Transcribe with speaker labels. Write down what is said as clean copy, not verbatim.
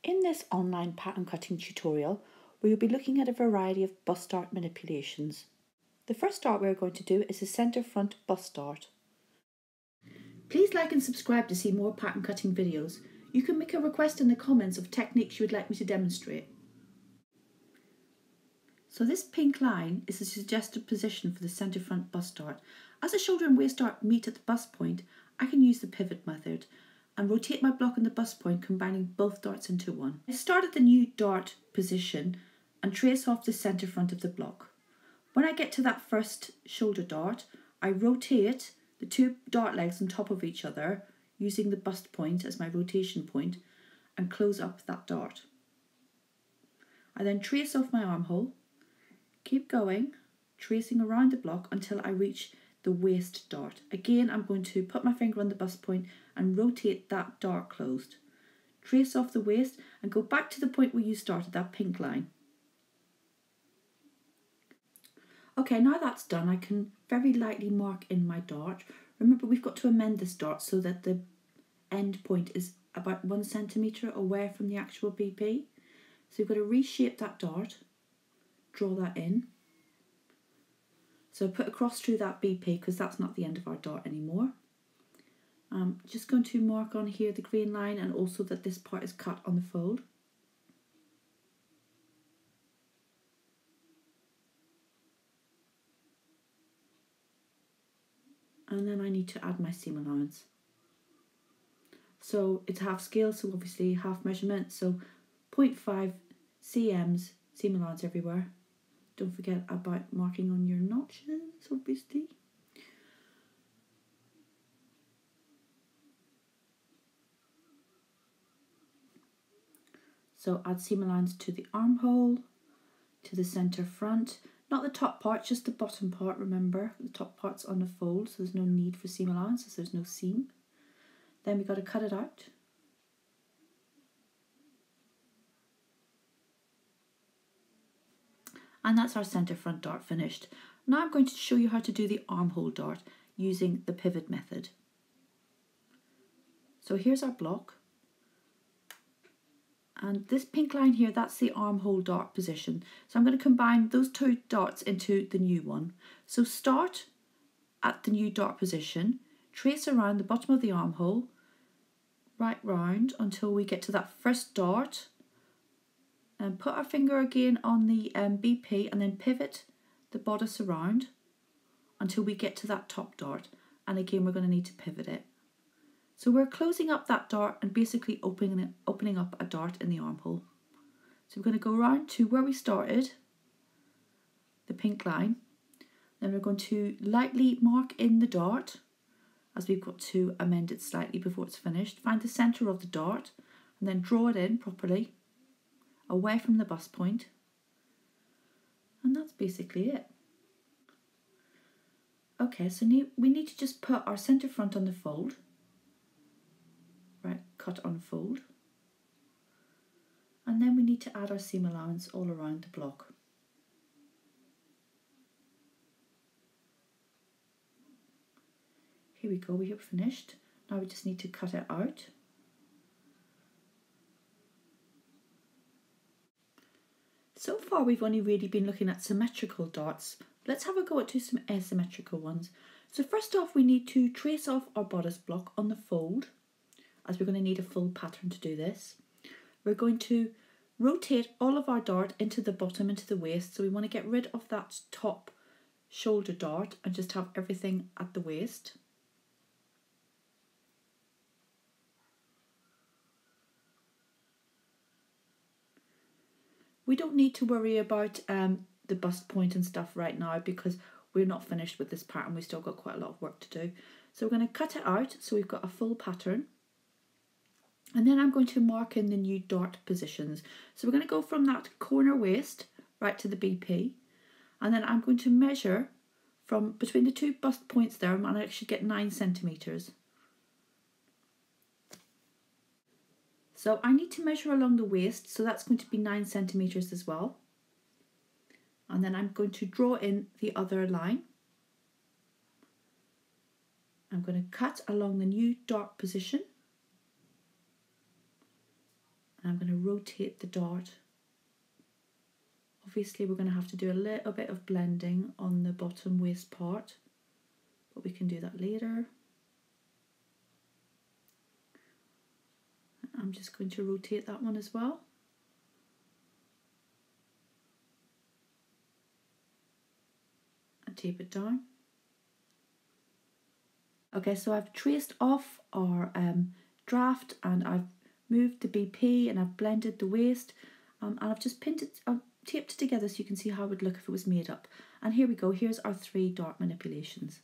Speaker 1: In this online pattern cutting tutorial, we will be looking at a variety of bust dart manipulations. The first dart we are going to do is a centre front bust dart. Please like and subscribe to see more pattern cutting videos. You can make a request in the comments of techniques you would like me to demonstrate. So this pink line is the suggested position for the centre front bust dart. As the shoulder and waist dart meet at the bust point, I can use the pivot method and rotate my block in the bust point, combining both darts into one. I start at the new dart position and trace off the centre front of the block. When I get to that first shoulder dart, I rotate the two dart legs on top of each other using the bust point as my rotation point and close up that dart. I then trace off my armhole, keep going, tracing around the block until I reach the waist dart. Again, I'm going to put my finger on the bust point and rotate that dart closed. Trace off the waist and go back to the point where you started, that pink line. Okay, now that's done, I can very lightly mark in my dart. Remember, we've got to amend this dart so that the end point is about 1 centimetre away from the actual BP. So you've got to reshape that dart, draw that in. So put a cross through that BP because that's not the end of our dart anymore. I'm just going to mark on here the green line and also that this part is cut on the fold. And then I need to add my seam allowance. So it's half scale, so obviously half measurement, so 0.5 cms seam allowance everywhere. Don't forget about marking on your notches, obviously. So add seam allowance to the armhole, to the centre front. Not the top part, just the bottom part, remember. The top part's on the fold, so there's no need for seam allowance as there's no seam. Then we've got to cut it out. And that's our centre front dart finished. Now I'm going to show you how to do the armhole dart using the pivot method. So here's our block. And this pink line here, that's the armhole dart position. So I'm going to combine those two darts into the new one. So start at the new dart position, trace around the bottom of the armhole, right round until we get to that first dart, and put our finger again on the BP and then pivot the bodice around until we get to that top dart. And again, we're going to need to pivot it. So we're closing up that dart and basically opening up a dart in the armhole. So we're going to go around to where we started, the pink line. Then we're going to lightly mark in the dart, as we've got to amend it slightly before it's finished. Find the centre of the dart and then draw it in properly, away from the bust point. And that's basically it. Okay, so we need to just put our centre front on the fold. Right, cut on fold. And then we need to add our seam allowance all around the block. Here we go, we have finished. Now we just need to cut it out. So far we've only really been looking at symmetrical darts. Let's have a go at some asymmetrical ones. So first off, we need to trace off our bodice block on the fold, as we're going to need a full pattern to do this. We're going to rotate all of our dart into the bottom, into the waist. So we want to get rid of that top shoulder dart and just have everything at the waist. We don't need to worry about the bust point and stuff right now because we're not finished with this pattern. We've still got quite a lot of work to do. So we're going to cut it out so we've got a full pattern. And then I'm going to mark in the new dart positions. So we're going to go from that corner waist right to the BP. And then I'm going to measure from between the two bust points there, and I should get 9 centimetres. So I need to measure along the waist, so that's going to be 9 centimetres as well. And then I'm going to draw in the other line. I'm going to cut along the new dart position. And I'm going to rotate the dart. Obviously we're going to have to do a little bit of blending on the bottom waist part, but we can do that later. I'm just going to rotate that one as well. And tape it down. Okay, so I've traced off our draft, and I've moved the BP, and I've blended the waist, and I've just pinned it, taped it together so you can see how it would look if it was made up. And here we go, here's our 3 dart manipulations.